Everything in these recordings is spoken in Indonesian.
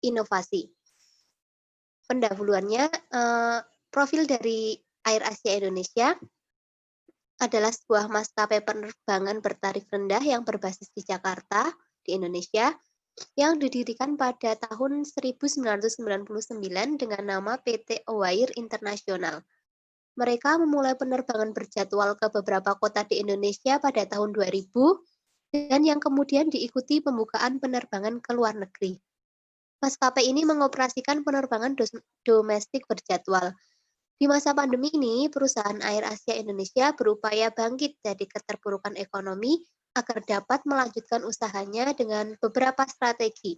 inovasi. Pendahuluannya, profil dari AirAsia Indonesia adalah sebuah maskapai penerbangan bertarif rendah yang berbasis di Jakarta, di Indonesia, yang didirikan pada tahun 1999 dengan nama PT Owair International. Mereka memulai penerbangan berjadwal ke beberapa kota di Indonesia pada tahun 2000 dan yang kemudian diikuti pembukaan penerbangan ke luar negeri. Maskapai ini mengoperasikan penerbangan domestik berjadwal. Di masa pandemi ini, perusahaan AirAsia Indonesia berupaya bangkit dari keterpurukan ekonomi agar dapat melanjutkan usahanya dengan beberapa strategi.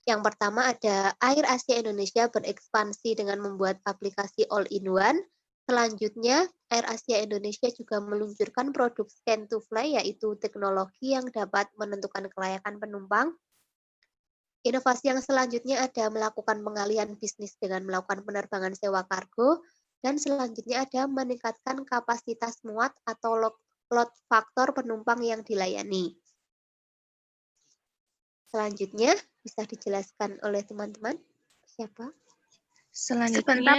Yang pertama ada AirAsia Indonesia berekspansi dengan membuat aplikasi all-in-one. Selanjutnya, AirAsia Indonesia juga meluncurkan produk Scan to Fly, yaitu teknologi yang dapat menentukan kelayakan penumpang. Inovasi yang selanjutnya ada melakukan pengalihan bisnis dengan melakukan penerbangan sewa kargo, dan selanjutnya ada meningkatkan kapasitas muat atau load faktor penumpang yang dilayani. Selanjutnya, bisa dijelaskan oleh teman-teman? Siapa? Sebentar,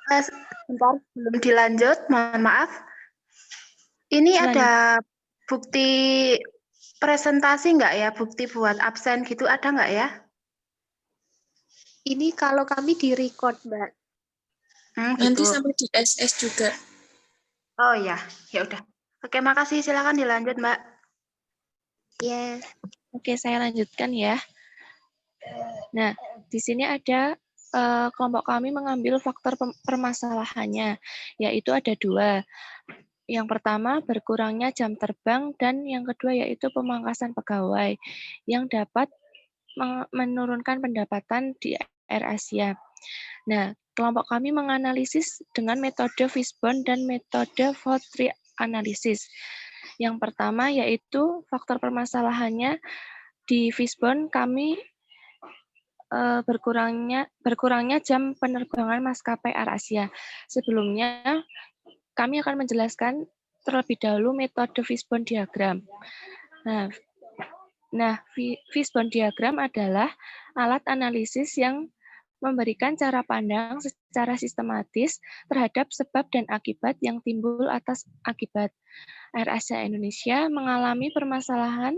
sebelum dilanjut, mohon maaf. Ini ada bukti presentasi nggak ya? Bukti buat absen gitu ada nggak ya? Ini kalau kami di-record, Mbak. Nanti Gitu. sampai di SS juga. Oh ya, ya udah. Oke, makasih. Silakan dilanjut, Mbak. Ya. Oke, saya lanjutkan ya. Nah, di sini ada kelompok kami mengambil faktor permasalahannya, yaitu ada 2. Yang pertama, berkurangnya jam terbang, dan yang kedua yaitu pemangkasan pegawai yang dapat menurunkan pendapatan di AirAsia. Nah, kelompok kami menganalisis dengan metode Fishbone dan metode fault tree analysis. Yang pertama yaitu faktor permasalahannya di Fishbone kami berkurangnya jam penerbangan maskapai AirAsia. Sebelumnya, kami akan menjelaskan terlebih dahulu metode Fishbone diagram. Nah, Fishbone diagram adalah alat analisis yang memberikan cara pandang secara sistematis terhadap sebab dan akibat yang timbul atas akibat. AirAsia Indonesia mengalami permasalahan,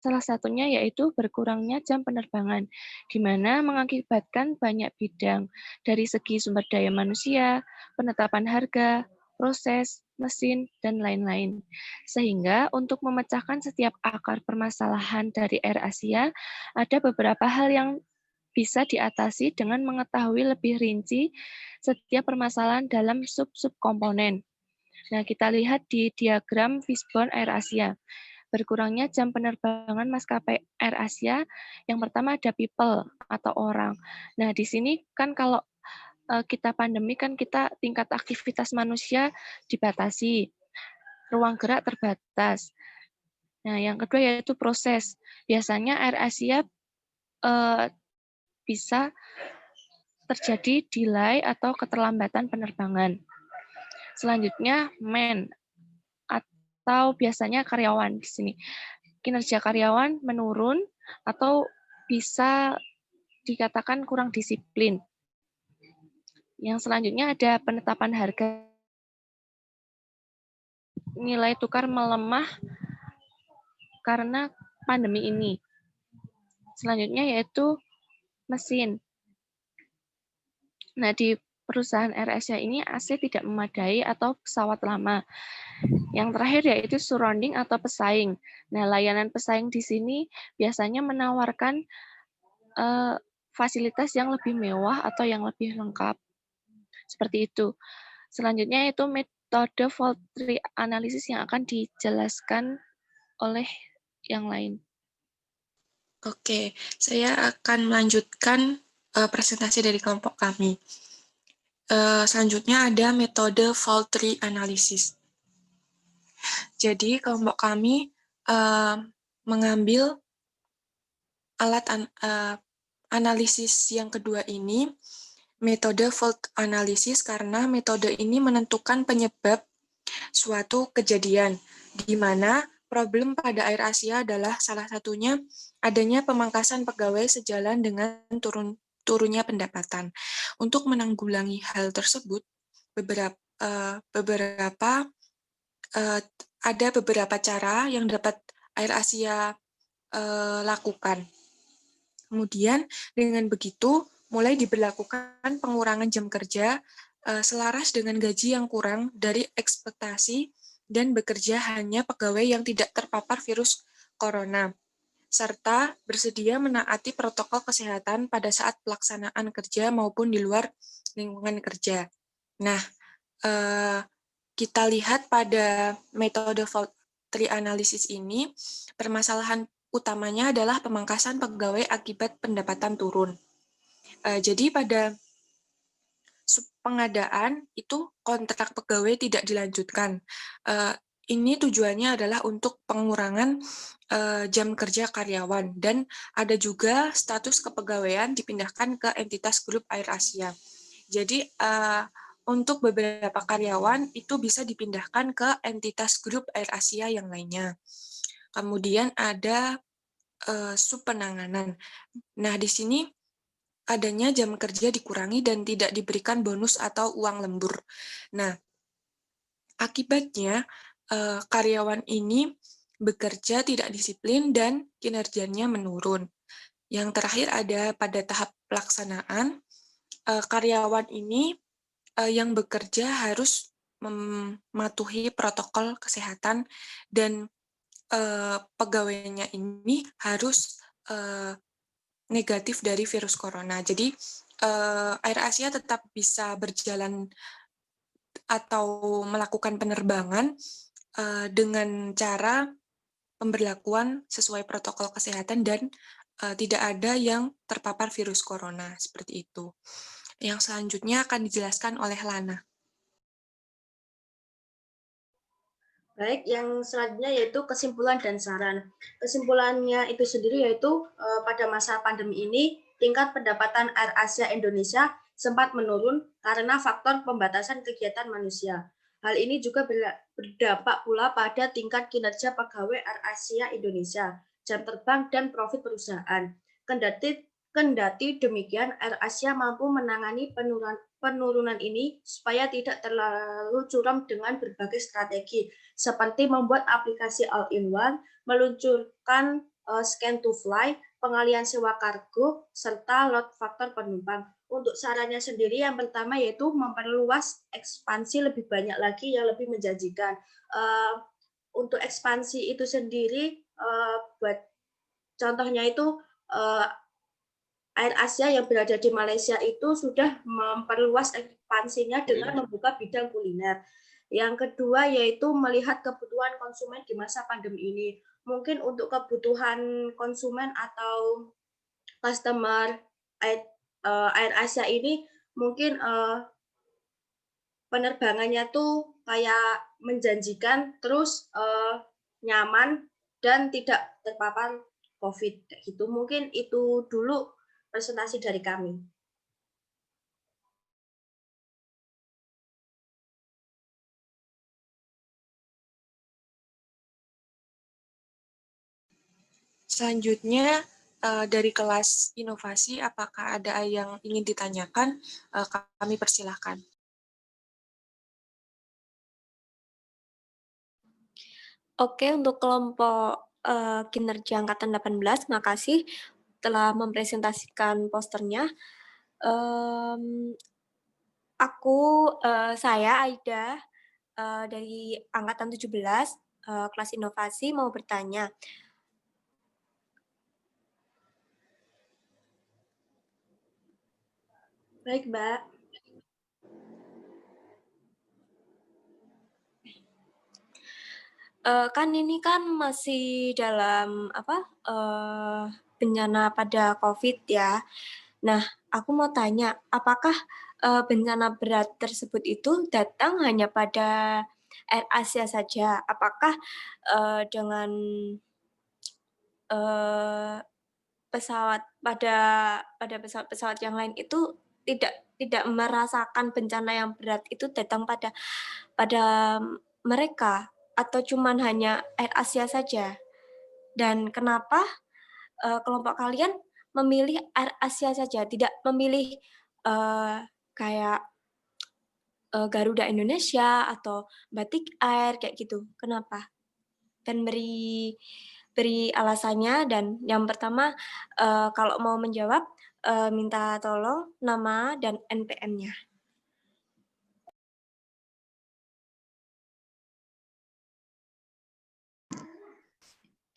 salah satunya yaitu berkurangnya jam penerbangan, di mana mengakibatkan banyak bidang, dari segi sumber daya manusia, penetapan harga, proses, mesin, dan lain-lain. Sehingga untuk memecahkan setiap akar permasalahan dari AirAsia, ada beberapa hal yang bisa diatasi dengan mengetahui lebih rinci setiap permasalahan dalam sub-sub komponen. Nah, kita lihat di diagram Fishbone AirAsia. Berkurangnya jam penerbangan maskapai AirAsia, yang pertama ada people atau orang. Nah, di sini kan kalau kita pandemi kan kita tingkat aktivitas manusia dibatasi, ruang gerak terbatas. Nah, yang kedua yaitu proses. Biasanya AirAsia bisa terjadi delay atau keterlambatan penerbangan. Selanjutnya, man atau biasanya karyawan di sini. Kinerja karyawan menurun atau bisa dikatakan kurang disiplin. Yang selanjutnya ada penetapan harga. Nilai tukar melemah karena pandemi ini. Selanjutnya yaitu mesin. Nah, di perusahaan AirAsia ini AC tidak memadai atau pesawat lama. Yang terakhir yaitu surrounding atau pesaing. Nah, layanan pesaing di sini biasanya menawarkan fasilitas yang lebih mewah atau yang lebih lengkap. Seperti itu. Selanjutnya itu metode fault tree analysis yang akan dijelaskan oleh yang lain. Oke, saya akan melanjutkan presentasi dari kelompok kami. Selanjutnya ada metode fault tree analysis. Jadi kelompok kami mengambil alat analisis yang kedua ini, metode fault analysis, karena metode ini menentukan penyebab suatu kejadian, di mana problem pada Air Asia adalah salah satunya adanya pemangkasan pegawai sejalan dengan turunnya pendapatan. Untuk menanggulangi hal tersebut, ada beberapa cara yang dapat Air Asia lakukan. Kemudian dengan begitu mulai diberlakukan pengurangan jam kerja selaras dengan gaji yang kurang dari ekspektasi dan bekerja hanya pegawai yang tidak terpapar virus corona, serta bersedia menaati protokol kesehatan pada saat pelaksanaan kerja maupun di luar lingkungan kerja. Nah, kita lihat pada metode fault tree analysis ini, permasalahan utamanya adalah pemangkasan pegawai akibat pendapatan turun. Jadi pada pengadaan itu kontrak pegawai tidak dilanjutkan. Ini tujuannya adalah untuk pengurangan jam kerja karyawan dan ada juga status kepegawaian dipindahkan ke entitas grup Air Asia. Jadi untuk beberapa karyawan itu bisa dipindahkan ke entitas grup Air Asia yang lainnya. Kemudian ada subpenanganan. Nah, di sini adanya jam kerja dikurangi dan tidak diberikan bonus atau uang lembur. Nah, akibatnya karyawan ini bekerja tidak disiplin dan kinerjanya menurun. Yang terakhir ada pada tahap pelaksanaan, karyawan ini yang bekerja harus mematuhi protokol kesehatan dan pegawainya ini harus negatif dari virus corona. Jadi Air Asia tetap bisa berjalan atau melakukan penerbangan dengan cara pemberlakuan sesuai protokol kesehatan dan tidak ada yang terpapar virus corona seperti itu. Yang selanjutnya akan dijelaskan oleh Lana. Baik, yang selanjutnya yaitu kesimpulan dan saran. Kesimpulannya itu sendiri yaitu pada masa pandemi ini, tingkat pendapatan Air Asia Indonesia sempat menurun karena faktor pembatasan kegiatan manusia. Hal ini juga berdampak pula pada tingkat kinerja pegawai Air Asia Indonesia, jam terbang, dan profit perusahaan. Kendati demikian, Air Asia mampu menangani penurunan ini supaya tidak terlalu curam dengan berbagai strategi, seperti membuat aplikasi all-in-one, meluncurkan scan to fly, pengalian sewa kargo, serta load factor penumpang. Untuk sarannya sendiri, yang pertama yaitu memperluas ekspansi lebih banyak lagi yang lebih menjanjikan. Untuk ekspansi itu sendiri, buat contohnya itu Air Asia yang berada di Malaysia itu sudah memperluas ekspansinya dengan membuka bidang kuliner. Yang kedua yaitu melihat kebutuhan konsumen di masa pandemi ini. Mungkin untuk kebutuhan konsumen atau customer Air Asia ini mungkin penerbangannya tuh kayak menjanjikan, terus nyaman dan tidak terpapar COVID gitu. Mungkin itu dulu presentasi dari kami. Selanjutnya dari kelas inovasi, apakah ada yang ingin ditanyakan? Kami persilahkan. Oke, untuk kelompok kinerja Angkatan 18, makasih telah mempresentasikan posternya. Saya Aida dari Angkatan 17, kelas inovasi mau bertanya. Baik, Mbak. Kan ini kan masih dalam bencana pada COVID ya. Nah, aku mau tanya, apakah bencana berat tersebut itu datang hanya pada Air Asia saja? Apakah dengan pesawat pada pesawat-pesawat yang lain itu tidak merasakan bencana yang berat itu datang pada mereka, atau cuman hanya AirAsia saja? Dan kenapa kelompok kalian memilih AirAsia saja, tidak memilih kayak Garuda Indonesia atau Batik Air kayak gitu? Kenapa? Dan beri alasannya. Dan yang pertama, kalau mau menjawab, minta tolong nama dan NPM-nya.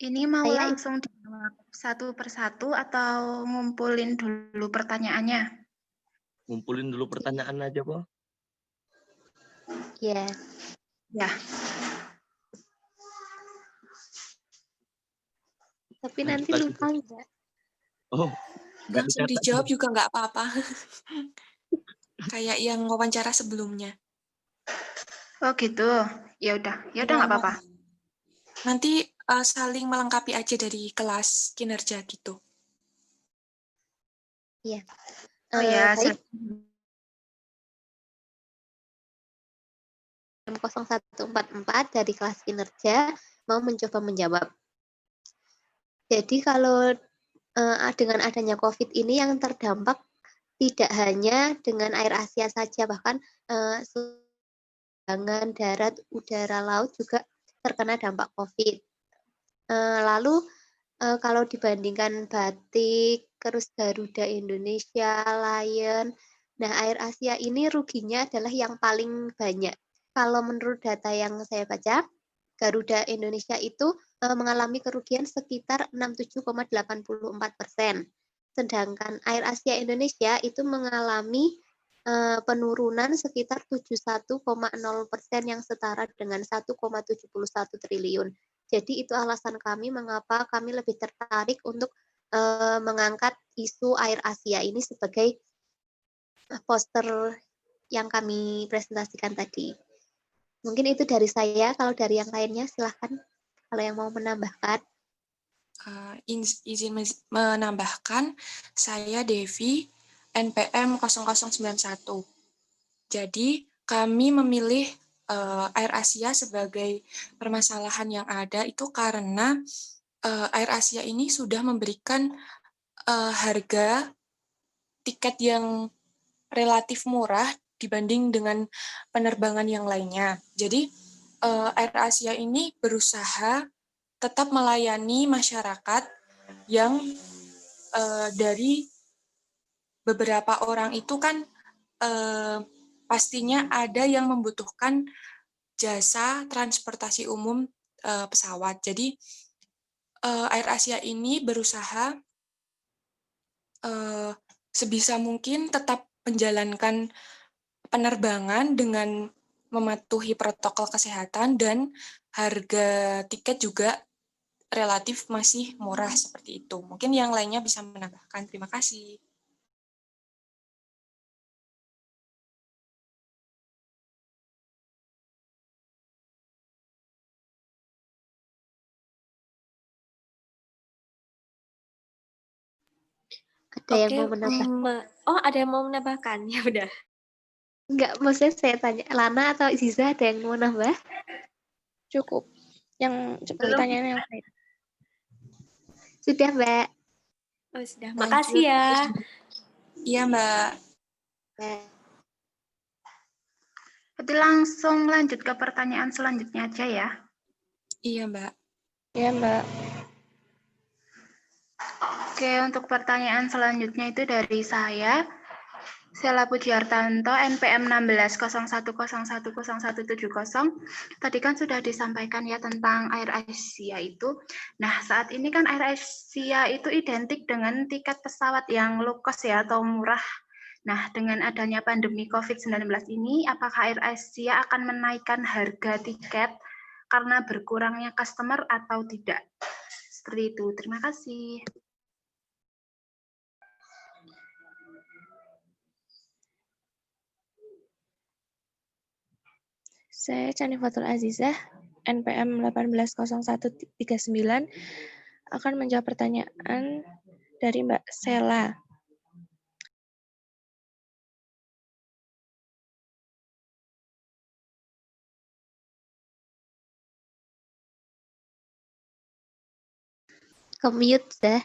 Ini mau Saya langsung dijawab satu persatu atau ngumpulin dulu pertanyaannya? Ngumpulin dulu pertanyaan aja, Po. ya. Ya, Tapi Lanjut nanti lagi, lupa Po. enggak? Oh, nggak Langsung dicatat. dijawab juga nggak apa-apa. Kayak yang wawancara sebelumnya. oh gitu. Ya udah nggak apa-apa. Nanti saling melengkapi aja dari kelas kinerja gitu. Iya. Oh ya, Baik, siap. 0144 dari kelas kinerja mau mencoba menjawab. Jadi kalau dengan adanya COVID ini yang terdampak tidak hanya dengan AirAsia saja, bahkan penerbangan darat, udara, laut juga terkena dampak COVID. Lalu kalau dibandingkan Batik, terus Garuda Indonesia, Lion, nah AirAsia ini ruginya adalah yang paling banyak. Kalau menurut data yang saya baca, Garuda Indonesia itu mengalami kerugian sekitar 67,84%. Sedangkan AirAsia Indonesia itu mengalami penurunan sekitar 71,0% yang setara dengan 1,71 triliun. Jadi itu alasan kami mengapa kami lebih tertarik untuk mengangkat isu AirAsia ini sebagai poster yang kami presentasikan tadi. Mungkin itu dari saya, kalau dari yang lainnya silahkan kalau yang mau menambahkan. Izin menambahkan, saya Devi, NPM 0091. Jadi kami memilih AirAsia sebagai permasalahan yang ada itu karena AirAsia ini sudah memberikan harga tiket yang relatif murah dibanding dengan penerbangan yang lainnya. Jadi AirAsia ini berusaha tetap melayani masyarakat yang dari beberapa orang itu kan pastinya ada yang membutuhkan jasa transportasi umum pesawat. Jadi AirAsia ini berusaha sebisa mungkin tetap menjalankan penerbangan dengan mematuhi protokol kesehatan dan harga tiket juga relatif masih murah seperti itu. Mungkin yang lainnya bisa menambahkan. Terima kasih. Ada yang mau menambah? Ada yang mau menambahkan? Ya udah. Enggak, maksudnya saya tanya, Lana atau Ziza ada yang mau nambah? Cukup. Yang pertanyaan yang lain. Sudah, Mbak. Oh, sudah. Makasih ya. Iya, Mbak. Berarti langsung lanjut ke pertanyaan selanjutnya aja ya. Iya, Mbak. Ya, Mbak. Oke, untuk pertanyaan selanjutnya itu dari saya, Sela Pujiartanto, NPM 1601010170. Tadi kan sudah disampaikan ya tentang AirAsia itu. Nah, saat ini kan AirAsia itu identik dengan tiket pesawat yang low cost ya atau murah. Nah, dengan adanya pandemi COVID-19 ini, apakah AirAsia akan menaikkan harga tiket karena berkurangnya customer atau tidak? Seperti itu. Terima kasih. Saya Chanifatul Azizah, NPM 180139, akan menjawab pertanyaan dari Mbak Sela. Ke-mute, Zah.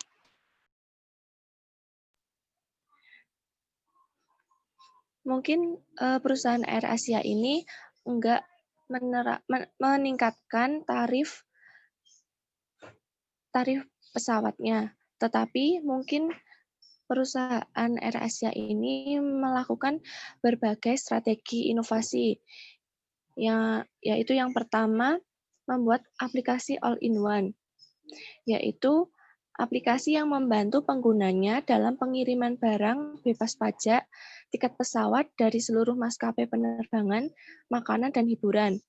Mungkin perusahaan Air Asia ini enggak meningkatkan tarif pesawatnya, tetapi mungkin perusahaan Air Asia ini melakukan berbagai strategi inovasi. Yaitu yang pertama, membuat aplikasi all-in-one, yaitu aplikasi yang membantu penggunanya dalam pengiriman barang bebas pajak, tiket pesawat dari seluruh maskapai penerbangan, makanan, dan hiburan.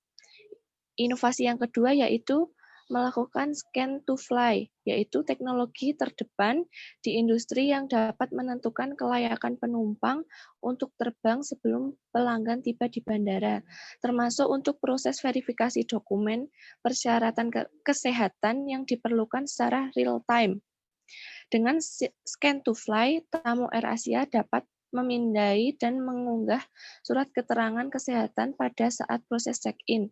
Inovasi yang kedua yaitu melakukan scan to fly, yaitu teknologi terdepan di industri yang dapat menentukan kelayakan penumpang untuk terbang sebelum pelanggan tiba di bandara, termasuk untuk proses verifikasi dokumen, persyaratan kesehatan yang diperlukan secara real time. Dengan scan to fly, tamu AirAsia dapat memindai dan mengunggah surat keterangan kesehatan pada saat proses check-in.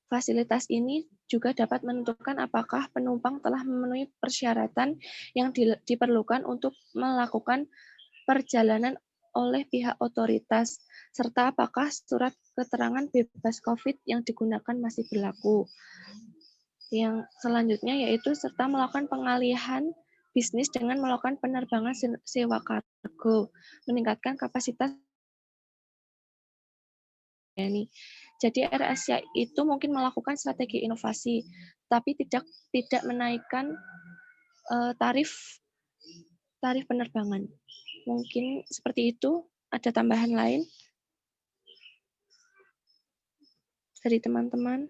Fasilitas ini juga dapat menentukan apakah penumpang telah memenuhi persyaratan yang diperlukan untuk melakukan perjalanan oleh pihak otoritas, serta apakah surat keterangan bebas COVID yang digunakan masih berlaku. Yang selanjutnya yaitu serta melakukan pengalihan bisnis dengan melakukan penerbangan sewa kargo, meningkatkan kapasitas. Jadi AirAsia itu mungkin melakukan strategi inovasi, tapi tidak menaikkan tarif penerbangan. Mungkin seperti itu. Ada tambahan lain dari teman-teman?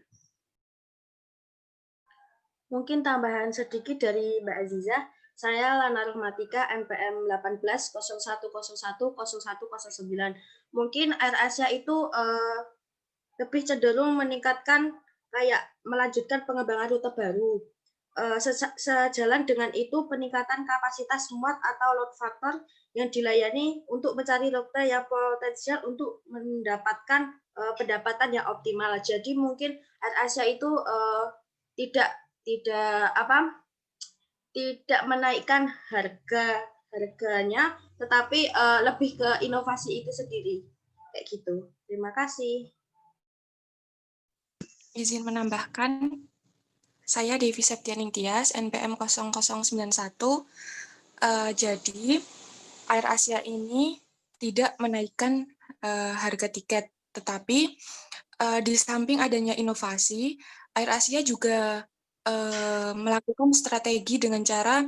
Mungkin tambahan sedikit dari Mbak Aziza. Saya Lana Rahmatika, NPM 18/01/01/0109. Mungkin AirAsia itu lebih cenderung meningkatkan kayak melanjutkan pengembangan rute baru. Sejalan dengan itu peningkatan kapasitas muat atau load factor yang dilayani untuk mencari rute yang potensial untuk mendapatkan pendapatan yang optimal. Jadi mungkin AirAsia itu tidak menaikkan harganya, tetapi lebih ke inovasi itu sendiri. Kayak gitu. Terima kasih. Izin menambahkan, saya Devi Septianing Tias, NPM 0091. Jadi, AirAsia ini tidak menaikkan harga tiket, tetapi di samping adanya inovasi, AirAsia juga melakukan strategi dengan cara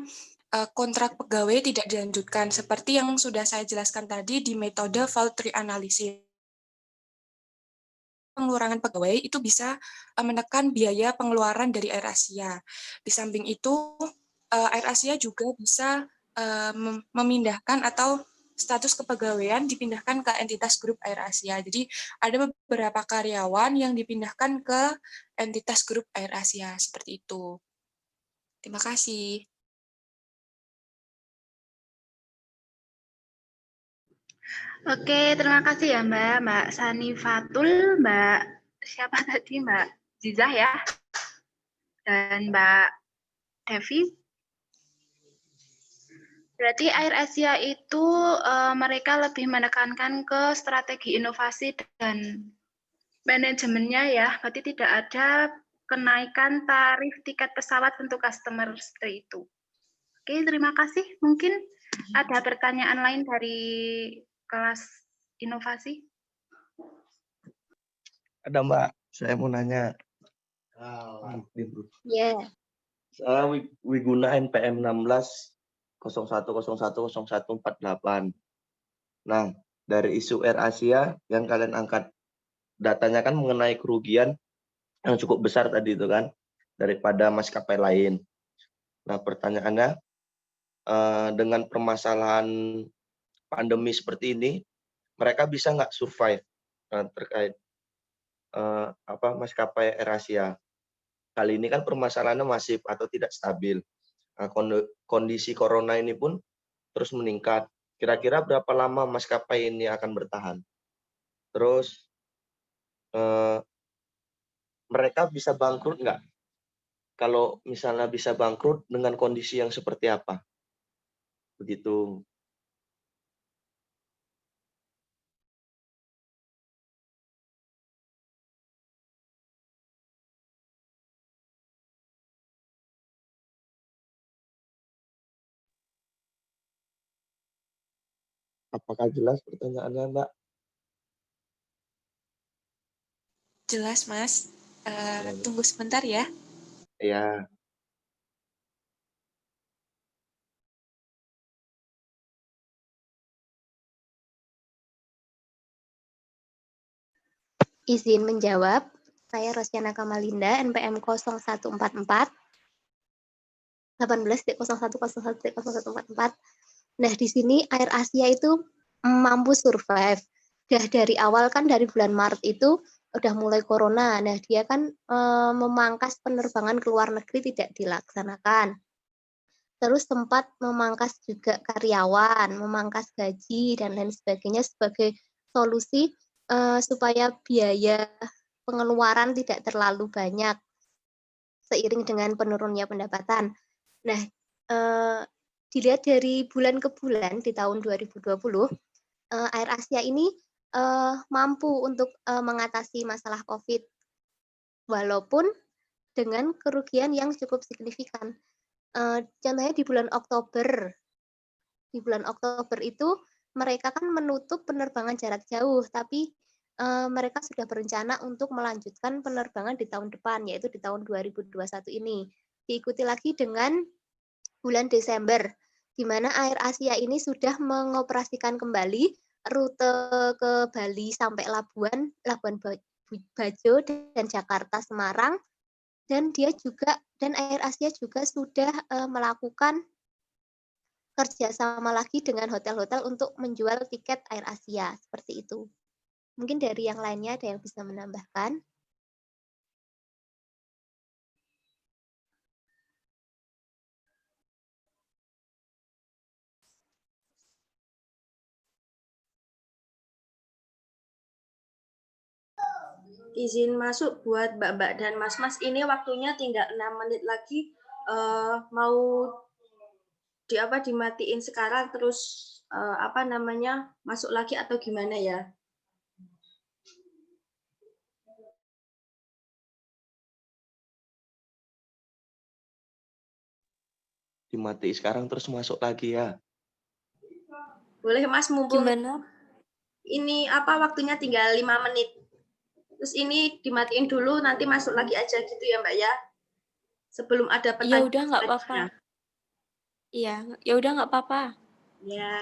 kontrak pegawai tidak dilanjutkan, seperti yang sudah saya jelaskan tadi di metode voluntary analysis. Pengurangan pegawai itu bisa menekan biaya pengeluaran dari AirAsia. Di samping itu, AirAsia juga bisa memindahkan atau status kepegawaian dipindahkan ke entitas grup AirAsia. Jadi ada beberapa karyawan yang dipindahkan ke entitas grup AirAsia, seperti itu. Terima kasih. Oke, terima kasih ya Mbak Sani Fatul, Mbak siapa tadi, Mbak Zizah ya, dan Mbak Devi. Berarti AirAsia itu mereka lebih menekankan ke strategi inovasi dan manajemennya ya, berarti tidak ada kenaikan tarif tiket pesawat untuk customer seperti itu. Oke, terima kasih. Mungkin ada pertanyaan lain dari kelas inovasi? Ada Mbak, saya mau nanya. Ya. Saya Wiguna NPM 16/01/01/0148. Nah, dari isu AirAsia yang kalian angkat datanya kan mengenai kerugian yang cukup besar tadi itu kan daripada maskapai lain. Nah, pertanyaannya dengan permasalahan pandemi seperti ini, mereka bisa nggak survive terkait maskapai AirAsia? Kali ini kan permasalahannya masif atau tidak stabil. Nah, kondisi corona ini pun terus meningkat. Kira-kira berapa lama maskapai ini akan bertahan? Terus mereka bisa bangkrut nggak? kalau misalnya bisa bangkrut dengan kondisi yang seperti apa? Begitu. Apakah jelas pertanyaannya, Mbak? Jelas, Mas. Tunggu sebentar ya. Ya, Izin menjawab, saya Rosyana Kamalinda, NPM 0144 18.01.01.0144. Nah, di sini Air Asia itu mampu survive. Dari awal kan dari bulan Maret itu udah mulai corona. Nah, dia kan memangkas penerbangan ke luar negeri tidak dilaksanakan. Terus sempat memangkas juga karyawan, memangkas gaji dan lain sebagainya sebagai solusi supaya biaya pengeluaran tidak terlalu banyak seiring dengan penurunnya pendapatan. Nah, dilihat dari bulan ke bulan di tahun 2020, Air Asia ini mampu untuk mengatasi masalah COVID, walaupun dengan kerugian yang cukup signifikan. Contohnya di bulan Oktober itu mereka kan menutup penerbangan jarak jauh, tapi mereka sudah berencana untuk melanjutkan penerbangan di tahun depan, yaitu di tahun 2021 ini. Diikuti lagi dengan bulan Desember, di mana Air Asia ini sudah mengoperasikan kembali rute ke Bali sampai Labuan Bajo dan Jakarta Semarang, dan Air Asia juga sudah melakukan kerjasama lagi dengan hotel-hotel untuk menjual tiket Air Asia, seperti itu. Mungkin dari yang lainnya ada yang bisa menambahkan? Izin masuk buat Mbak-Mbak dan Mas-Mas, ini waktunya tinggal 6 menit lagi. Mau dimatiin sekarang terus masuk lagi atau gimana ya? dimati sekarang terus masuk lagi ya. Boleh Mas, mumpung Gimana? ini waktunya tinggal 5 menit. Terus ini dimatiin dulu, nanti masuk lagi aja gitu ya Mbak ya. Sebelum ada Ya pertanyaan. udah nggak apa-apa. Iya, ya udah nggak apa-apa. Ya.